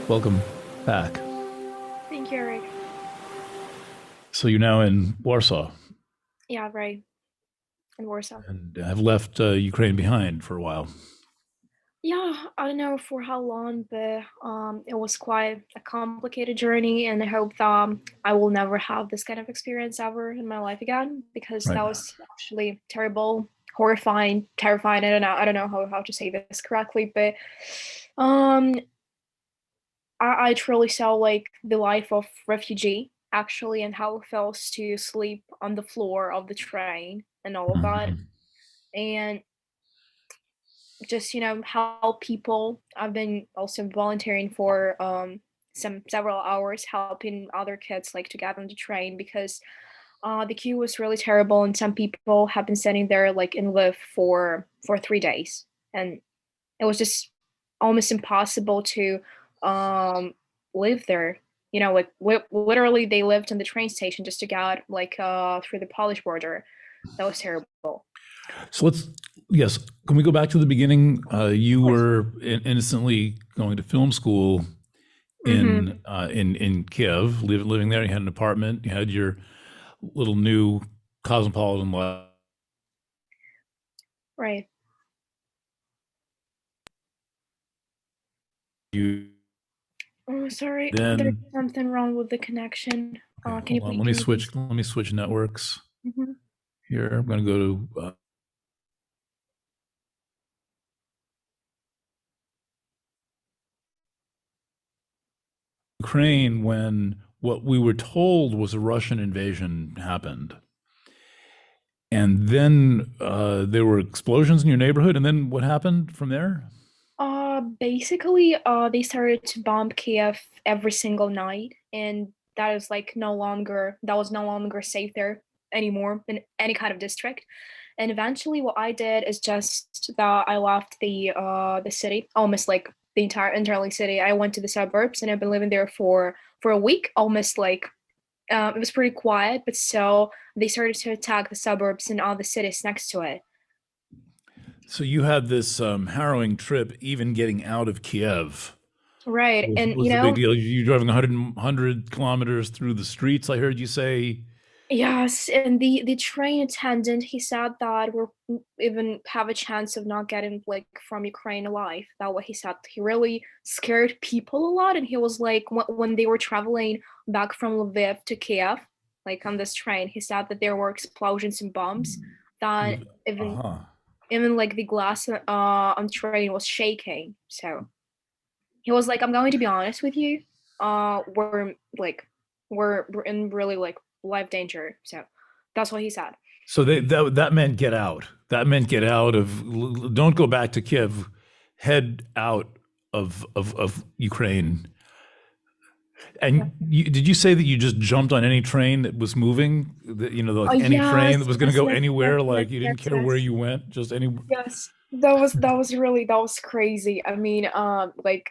Welcome back. Thank you, Eric. So you're now in Warsaw Yeah, right. In Warsaw. and have left Ukraine behind for a while. Yeah, I don't know for how long, but it was quite a complicated journey, and I hope that I will never have this kind of experience ever in my life again because Right. that was actually terrible, horrifying, terrifying. I don't know how to say this correctly, but um, I truly saw like the life of refugee actually, and how it feels to sleep on the floor of the train and all of that, Mhm. and just help people. I've been also volunteering for some several hours helping other kids like to get on the train because the queue was really terrible, and some people have been standing there like in live for 3 days, and it was just almost impossible to um live there. Like literally they lived in the train station just to get like through the Polish border. That was terrible. So yes, can we go back to the beginning? Of You course. were innocently going to film school Mm-hmm. in Kiev, living there. You had an apartment. You had your little new cosmopolitan life. Right. You Oh, sorry. There's then something wrong with the connection. okay, Can you hold on. please? Can you please? Let me switch networks Mhm. here. I'm going to go to Ukraine when what we were told was a Russian invasion happened. And then there were explosions in your neighborhood. And then what happened from there? Basically, they started to bomb Kiev every single night, and that was no longer safe there anymore in any kind of district. And eventually, what I did is just that I left the city, almost like the entirely city. I went to the suburbs, and I've been living there for a week, almost like it was pretty quiet, but so they started to attack the suburbs and all the cities next to it. So you had this harrowing trip, even getting out of Kiev Right. And was the big deal. You driving 100 kilometers through the streets, I heard you say. yes, and the train attendant, he said that we'll even have a chance of not getting like from Ukraine alive. That what he said. He really scared people a lot, and he was like when they were traveling back from Lviv to Kiev, like on this train, he said that there were explosions and bombs that even Uh-huh. even like the glass on the train was shaking. So he was like, "I'm going to be honest with you. We're like, we're in really like life danger." So that's what he said. So that meant get out. That meant get out of, don't go back to Kiev, head out of Ukraine. Yeah. And did you say that you just jumped on any train that was moving? That, Oh like any train that yes, was going to yes, go yes, yes, anywhere, yes, like you didn't yes, care where yes, you went, just any. yes. That was crazy. I mean, like,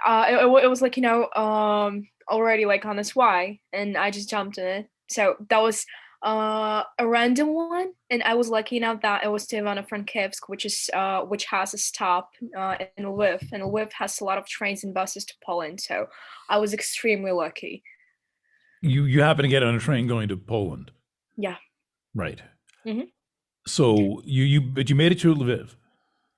it was like already like on its way, and I just jumped in it. So that was a random one, and I was lucky enough that it was to Ivano-Frankivsk, which has a stop in Lviv, and Lviv has a lot of trains and buses to Poland. So I was extremely lucky. You happen to get on a train going to Poland, Yeah. right? Hmm. So but you made it to Lviv.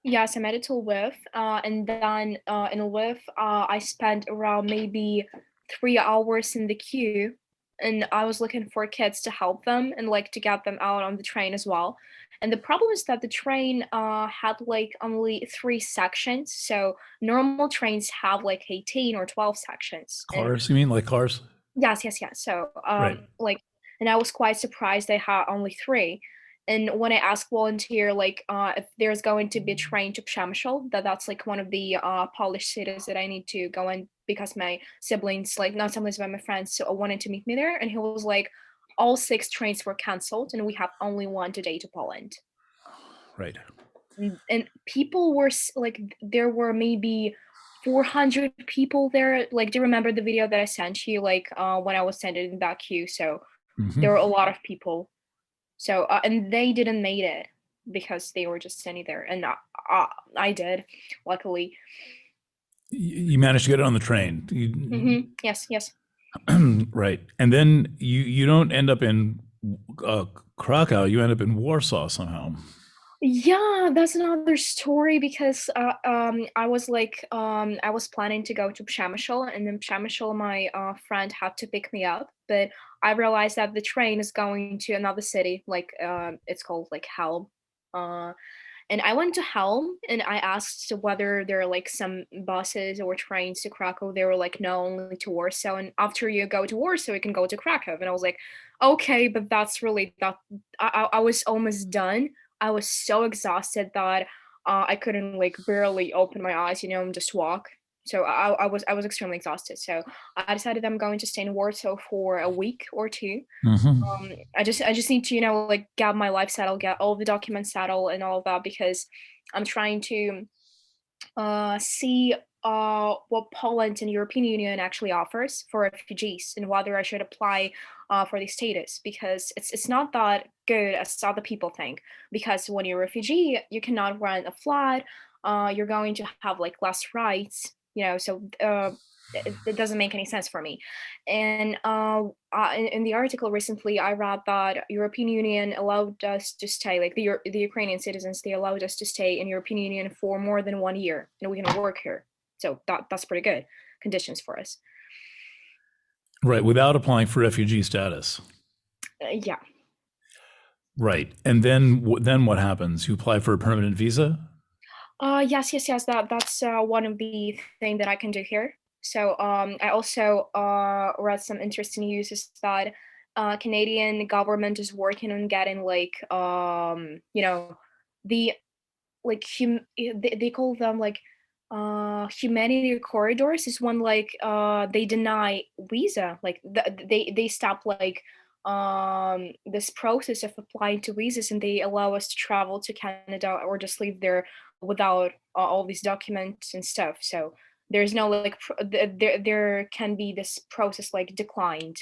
Yes, I made it to Lviv, and then in Lviv, I spent around maybe 3 hours in the queue, and I was looking for kids to help them and like to get them out on the train as well. And the problem is that the train had like only three sections, so normal trains have like 18 or 12 sections, and Cars, you mean like cars? yes, yes, yes. So, Right. and I was quite surprised they had only three. And when I asked volunteer, like, if there's going to be a train to Przemysl, that's like one of the Polish cities that I need to go in because my siblings, like, not siblings, but my friends, so wanted to meet me there. And he was like, all six trains were canceled, and we have only one today to Poland. Right. And people were like, there were maybe 400 people there. Like, do you remember the video that I sent you, like, when I was standing in that queue? So Hmm. there were a lot of people. So and they didn't make it because they were just standing there, and I did, luckily. You managed to get it on the train. Yes, yes. Right. And then you don't end up in Krakow, you end up in Warsaw somehow. Yeah, that's another story because I was planning to go to Przemysl, and then Przemysl my friend had to pick me up, but I realized that the train is going to another city, like it's called like Helm. Uh and I went to Helm and I asked whether there are like some buses or trains to Krakow. They were like, no, only to Warsaw. And after you go to Warsaw, you can go to Krakow. And I was like, okay, but that's really that. I was almost done. I was so exhausted that I couldn't like barely open my eyes, and just walk. So I was extremely exhausted. So I decided I'm going to stay in Warsaw for a week or two. Hmm. I just need to, like get my life settled, get all the documents settled and all of that because I'm trying to see what Poland and European Union actually offers for refugees and whether I should apply for the status because it's not that good as other people think. Because when you're a refugee, you cannot rent a flat. You're going to have like less rights, So it doesn't make any sense for me. And in the article recently, I read that European Union allowed us to stay, like the Ukrainian citizens, they allowed us to stay in European Union for more than 1 year, and we can work here. So that's pretty good conditions for us. Right, without applying for refugee status. Yeah. Right. And then what happens? You apply for a permanent visa? Yes, yes, yes. That's one of the thing that I can do here. So I also read some interesting news is that Canadian government is working on getting like the like they call them like humanity corridors is one like they deny visa like they stop like this process of applying to visas and they allow us to travel to Canada or just leave there without all these documents and stuff. So there's no like there can be this process like declined,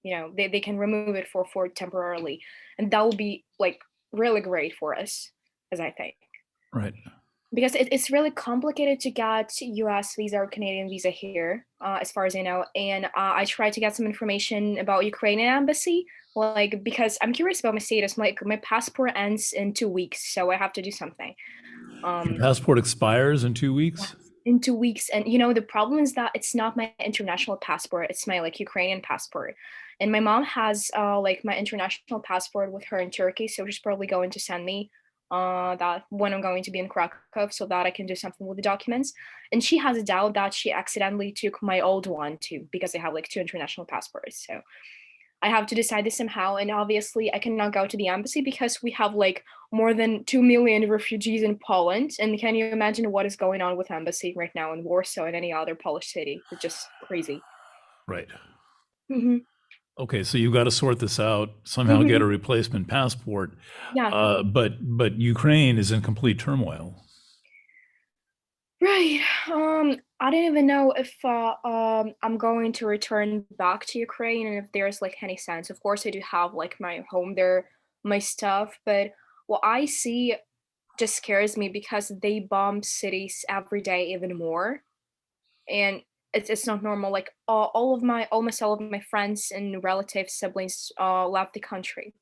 they can remove it for temporarily, and that will be like really great for us, as I think, Right. because it's really complicated to get US visa or Canadian visa here, as far as I know. And I tried to get some information about Ukrainian embassy, like because I'm curious about my status. My passport ends in 2 weeks, so I have to do something. Your Um, passport expires in 2 weeks? yes, in 2 weeks, and the problem is that it's not my international passport; it's my like Ukrainian passport. And my mom has like my international passport with her in Turkey, so she's probably going to send me that when I'm going to be in Krakow so that I can do something with the documents. And she has a doubt that she accidentally took my old one too because I have like two international passports. So I have to decide this somehow. And obviously, I cannot go to the embassy because we have like more than 2 million refugees in Poland. And can you imagine what is going on with embassy right now in Warsaw and any other Polish city? It's just crazy. Right. Hmm. Okay, so you got to sort this out, somehow get a Hmm. replacement passport. Yeah. But Ukraine is in complete turmoil. Right. I don't even know if I'm going to return back to Ukraine and if there's like any sense. Of course, I do have like my home there, my stuff, but what I see just scares me because they bomb cities every day even more, and it's not normal. Like almost all of my friends and relatives, siblings, left the country.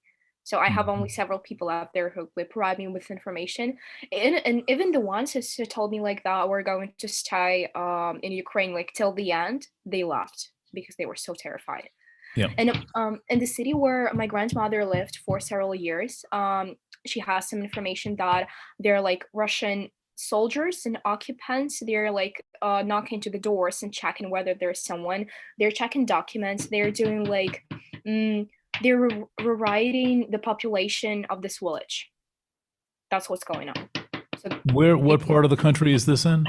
So I have only Mhm. several people out there who will provide me with information, and even the ones who told me like that we're going to stay in Ukraine like till the end, they left because they were so terrified. Yeah. And in the city where my grandmother lived for several years, she has some information that they're like Russian soldiers and occupants. They're like knocking to the doors and checking whether there's someone. They're checking documents. They're doing like mm, they're rewriting the population of this village. That's what's going on. So What part of the country is this in?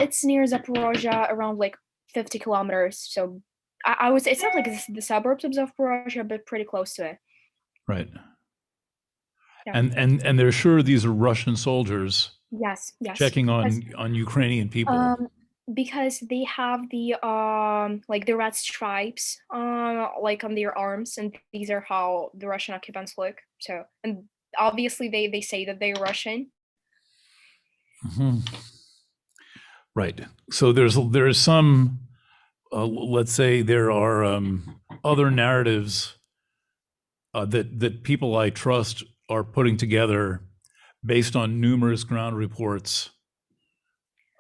it's near Zaporozhye, around like 50 kilometers. So I would say it's not like the suburbs of Zaporozhye, but pretty close to it. Right. Yeah. And they're sure these are Russian soldiers Yes. Yes. checking on Ukrainian people. Um, because they have the like the red stripes like on their arms, and these are how the Russian occupants look. So, and obviously they say that they're Russian. Mhm. Right. So there's some, let's say there are other narratives that people I trust are putting together based on numerous ground reports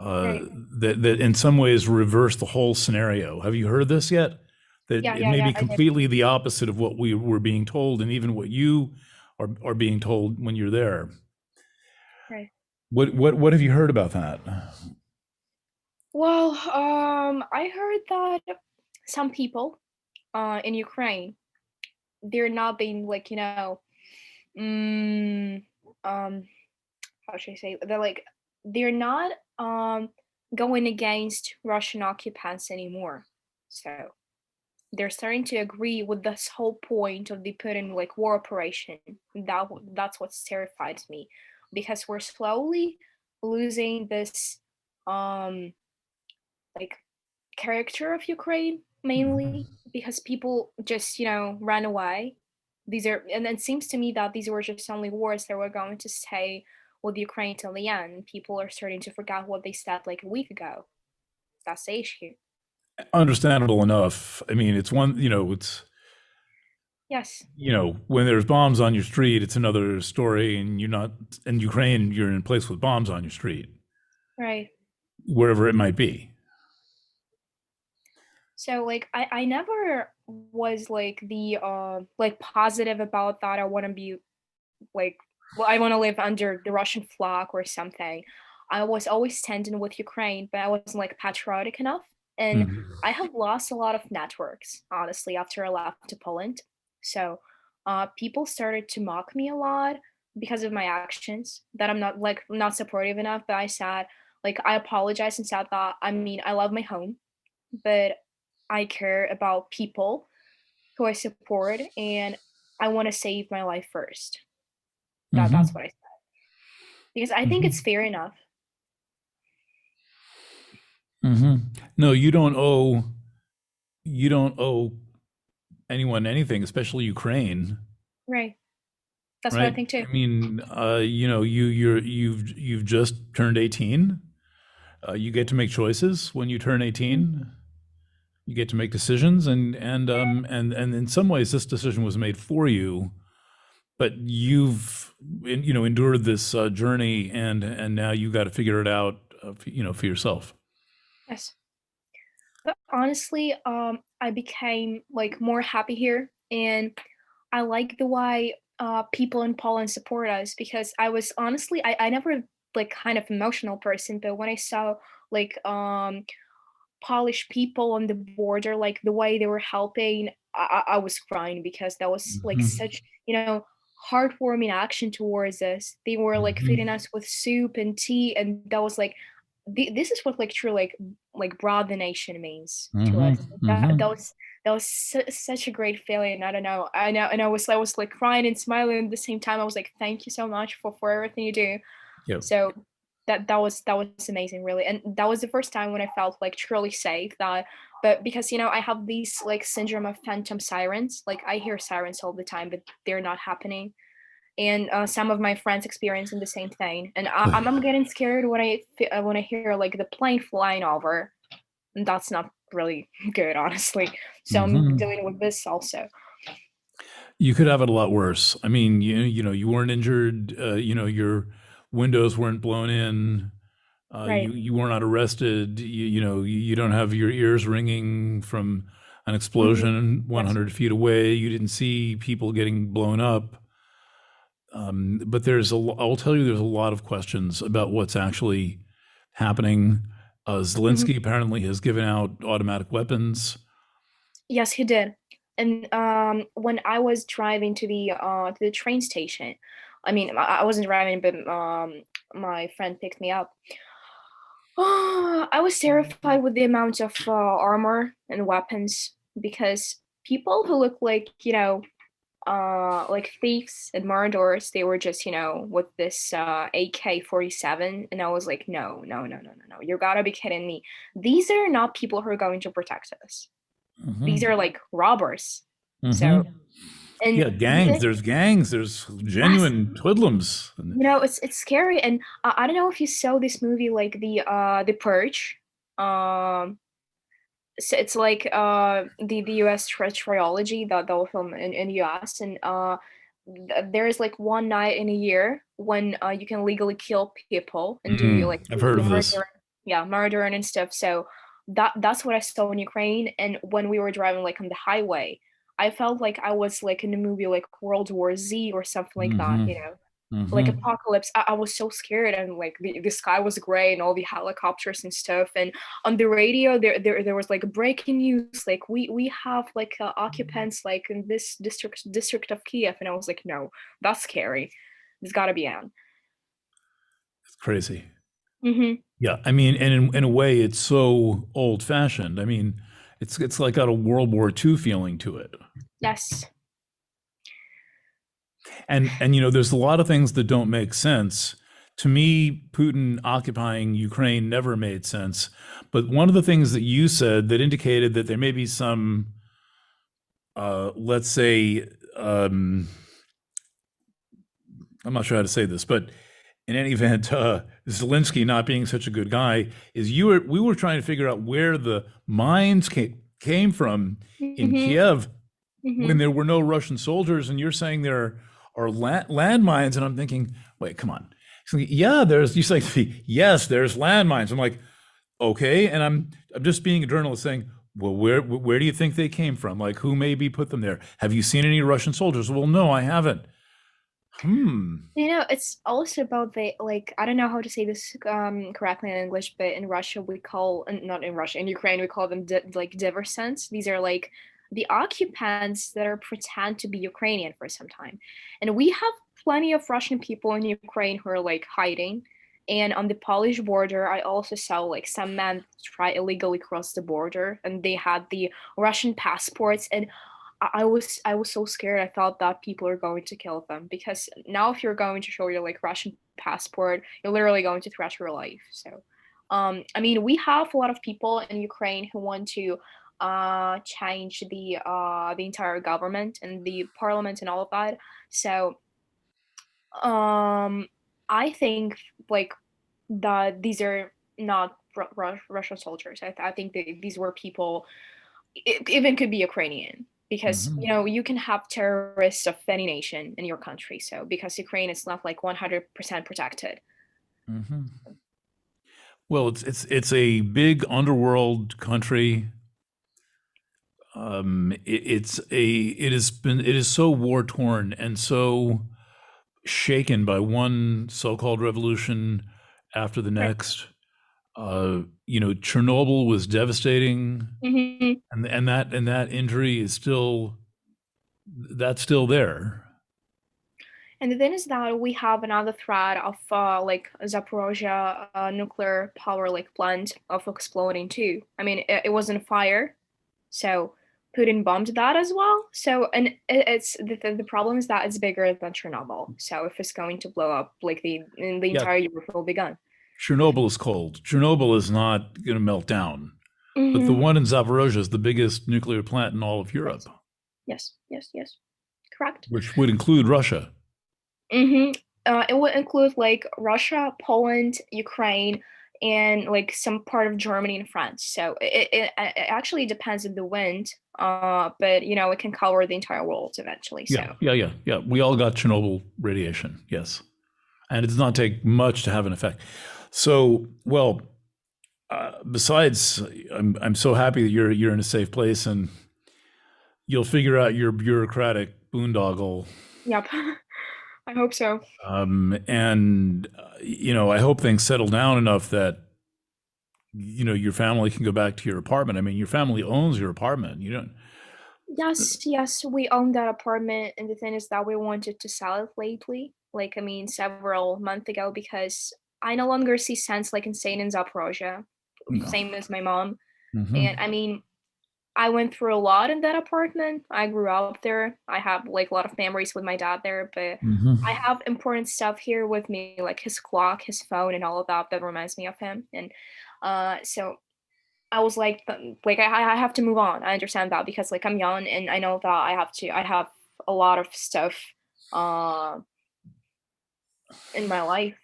uh, Right. that in some ways reverse the whole scenario. Have you heard this yet? That Yeah, it yeah, may yeah. be I did. completely the opposite of what we were being told, and even what you are being told when you're there. Right. What have you heard about that? Well, I heard that some people in Ukraine, they're not being like, mm, um how should I say, they're not going against Russian occupants anymore. So they're starting to agree with this whole point of the Putin like war operation. That's what terrifies me, because we're slowly losing this um like character of Ukraine, mainly because people just ran away. These are, and it seems to me that these were just only wars that were going to stay with Ukraine till the end. People are starting to forget what they said like a week ago. That's the issue. Understandable enough. I mean, it's one, it's Yes, when there's bombs on your street, it's another story, and you're not in Ukraine. You're in a place with bombs on your street, right. wherever it might be. So like I never was like the like positive about that. I want to be like, well, I want to live under the Russian flag or something. I was always standing with Ukraine, but I wasn't like patriotic enough. And Mhm. I have lost a lot of networks, honestly, after I left to Poland. So people started to mock me a lot because of my actions, that I'm not like not supportive enough. But I said, like, I apologized and said that, I mean, I love my home, but I care about people who I support, and I want to save my life first. That's Hmm. what I said, because I think it's Hmm. fair enough. Hmm. No, you don't owe anyone anything, especially Ukraine, Right. That's what I right? think too. I mean, you've just turned 18. You get to make choices when you turn Mhm. 18. You get to make decisions, and in some ways, this decision was made for you, but you've endured this journey, and now you got to figure it out, for yourself. Yes. But honestly, I became like more happy here, and I like the way people in Poland support us, because I was honestly, I never like kind of emotional person, but when I saw like Polish people on the border, like the way they were helping, I was crying, because that was like Hmm. such, heartwarming action towards us. They were like feeding Hmm. us with soup and tea, and that was like, this is what like true like broad the nation means to Hmm. us. That Hmm. that was that was such a great feeling. I don't know. I know, and I was like crying and smiling at the same time. I was like, thank you so much for everything you do. Yep. So that was amazing, really, and that was the first time when I felt like truly safe. That, but because I have these like syndrome of phantom sirens. Like I hear sirens all the time, but they're not happening. And some of my friends experiencing the same thing, and I'm getting scared when when I hear like the plane flying over. And that's not really good, honestly. So I'm Hmm. dealing with this also. You could have it a lot worse. I mean, you weren't injured. Your windows weren't blown in. You Right. you were not arrested. You don't have your ears ringing from an Hmm. explosion Yes. 100 feet away. You didn't see people getting blown up. But I'll tell you, there's a lot of questions about what's actually happening. Hmm. Zelensky apparently has given out automatic weapons. Yes, he did. And when I was driving to the train station, I mean, I wasn't driving, but my friend picked me up. I was terrified with the amount of armor and weapons, because people who look like thieves and murderers, they were just with this AK-47, and I was like, no, no, no, no, no, no, you gotta be kidding me. These are not people who are going to protect us. These Hmm. are like robbers. So Hmm. And Yeah, gangs. There's gangs. There's yes, genuine hoodlums. it's scary. And I don't know if you saw this movie, like the Purge. Um, so it's like the U.S. trilogy, that the film in U.S. and there is like one night in a year when you can legally kill people and do like I've heard the of this. murder, yeah, murder and stuff. So that's what I saw in Ukraine. And when we were driving like on the highway, I felt like I was like in a movie like World War Z or something like that, Hmm. you know, like Hmm. apocalypse. I was so scared, and like the sky was gray and all the helicopters and stuff. And on the radio, there was like breaking news, like we have like occupants like in this district of Kiev. And I was like, no, that's scary. There's got to be Anne. It's crazy. Mm-hmm. Yeah, I mean, and in a way, it's so old-fashioned. I mean, it's like got a World War II feeling to it. Yes. And there's a lot of things that don't make sense. To me, Putin occupying Ukraine never made sense. But one of the things that you said that indicated that there may be some, let's say, um, I'm not sure how to say this, but in any event, Zelensky not being such a good guy is we were trying to figure out where the mines came from in Mm-hmm. Kiev Mm-hmm. when there were no Russian soldiers, and you're saying there are landmines, and I'm thinking, wait, come on. Yeah, there's. You say, yes, there's landmines. I'm like, okay, and I'm just being a journalist saying, well, where do you think they came from? Like, who maybe put them there? Have you seen any Russian soldiers? Well, no, I haven't. Hmm. It's also about the, like, I don't know how to say this correctly in English, but in Russia we call, not in Russia, in Ukraine we call them like diversants. These are like the occupants that are pretend to be Ukrainian for some time. And we have plenty of Russian people in Ukraine who are like hiding. And on the Polish border, I also saw like some men try illegally cross the border, and they had the Russian passports. And I was so scared. I thought that people are going to kill them, because now if you're going to show your like Russian passport, you're literally going to threaten your life. So, I mean, we have a lot of people in Ukraine who want to change the entire government and the parliament and all of that. So, um, I think like that these are not Russian soldiers. I think these were people, it even could be Ukrainian, because Hmm. you can have terrorists of any nation in your country. So because Ukraine is not like 100% protected. Hmm. Well, it's a big underworld country. It is so war torn and so shaken by one so-called revolution after the Right. next. Chernobyl was devastating, Hmm. and that injury is still there. And the thing is that we have another threat of like Zaporozhye nuclear power like plant of exploding too. I mean, it was on fire, so Putin bombed that as well. So, and it's the problem is that it's bigger than Chernobyl. So if it's going to blow up, like the Yeah, entire Europe will be gone. Chernobyl is cold. Chernobyl is not going to melt down, but the Hmm. one in Zaporozhye is the biggest nuclear plant in all of Yes, Europe, yes, yes, yes. Correct. which would include Russia. Mm-hmm. It would include like Russia, Poland, Ukraine, and like some part of Germany and France. So it actually depends on the wind, but it can cover the entire world eventually. Yeah, So yeah, yeah, yeah. We all got Chernobyl radiation, yes, and it does not take much to have an effect. So, well, besides, I'm so happy that you're in a safe place and you'll figure out your bureaucratic boondoggle. yep, I hope so. And I hope things settle down enough that your family can go back to your apartment. I mean, your family owns your apartment. You don't. Yes, yes, we own that apartment, and the thing is that we wanted to sell it lately. Like, I mean, several months ago, because I no longer see sense like in staying in Zaporozhye, No. same as my mom. Hmm. And I mean, I went through a lot in that apartment. I grew up there. I have like a lot of memories with my dad there, but Hmm. I have important stuff here with me, like his clock, his phone, and all of that that reminds me of him. And so I was like, I have to move on. I understand that, because like I'm young and I know that I have a lot of stuff uh, in my life.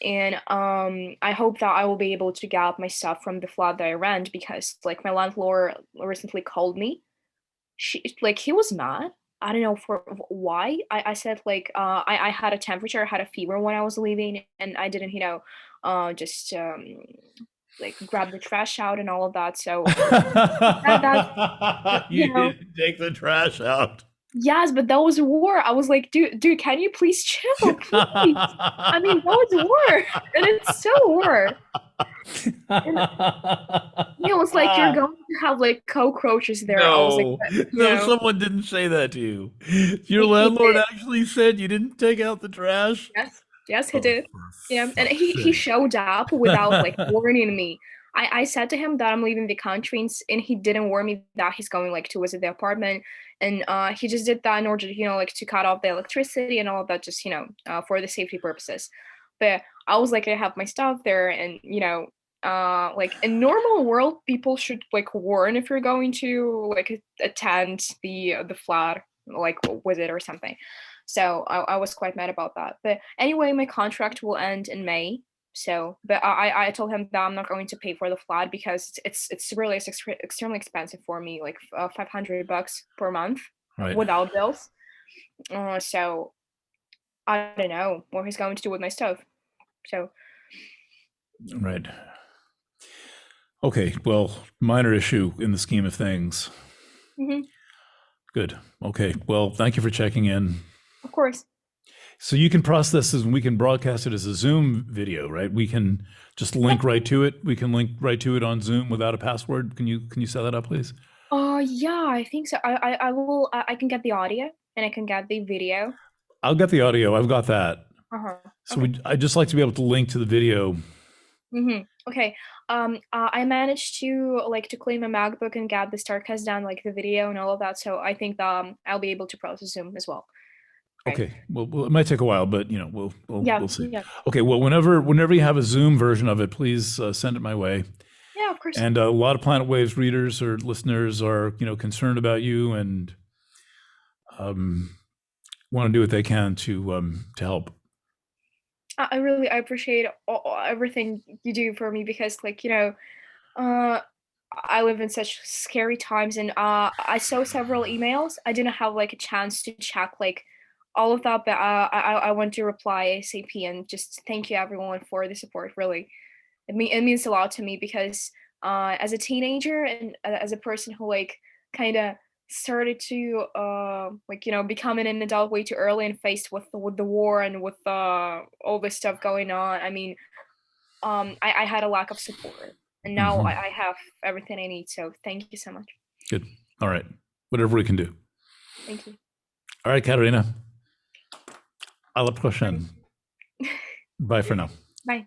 And I hope that I will be able to get out my stuff from the flat that I rent, because like my landlord recently called me. He was mad. I don't know for why. I said like I had a temperature, I had a fever when I was leaving, and I didn't, just like grab the trash out and all of that. So that's You didn't take the trash out. yes, but that was war. I was like, dude, can you please chill, please? I mean, that was war, and it's still war. And he was like, you're going to have like cockroaches there. I was like, No, no, someone didn't say that to you. Your he landlord did. actually said you didn't take out the trash? Yes, he Oh, did. for And fuck's he sake. showed up without like warning me. I said to him that I'm leaving the country, and he didn't warn me that he's going like to visit the apartment, and he just did that in order to, like to cut off the electricity and all of that, just for the safety purposes. But I was like, I have my stuff there, and like in normal world, people should like warn if you're going to like attend the flat like visit or something. So I was quite mad about that. But anyway, my contract will end in May. So, but I told him that I'm not going to pay for the flat, because it's really extremely expensive for me, like $500 per month Right, without bills. So I don't know what he's going to do with my stuff. So right. Okay, well, minor issue in the scheme of things. mhm, Good. Okay, well, thank you for checking in. of course. So you can process this and we can broadcast it as a Zoom video, right? We can just link right to it. We can link right to it on Zoom without a password. Can you set that up, please? Yeah, I think so. I will. I can get the audio and I can get the video. I'll get the audio. I've got that. Uh-huh. So Okay. I'd just like to be able to link to the video. Okay. I managed to like to clean my MacBook and get the Starcast down, like the video and all of that. So I think I'll be able to process Zoom as well. Okay. Okay. Well, it might take a while, but Yeah. we'll see. Yeah. Okay. Well, whenever you have a Zoom version of it, please send it my way. Yeah. Of course. And a lot of Planet Waves readers or listeners are concerned about you and um, want to do what they can to help. I really I appreciate everything you do for me, because like uh I live in such scary times, and I saw several emails. I didn't have like a chance to check like all of that, but I want to reply ASAP and just thank you everyone for the support. Really, it means a lot to me, because as a teenager and as a person who like kind of started to like becoming an adult way too early and faced with the war and with all this stuff going on. I mean, I had a lack of support, and now Hmm. I have everything I need. So thank you so much. Good. All right. Whatever we can do. Thank you. All right, Kateryna. À la prochaine. Bye. Bye for now. Bye.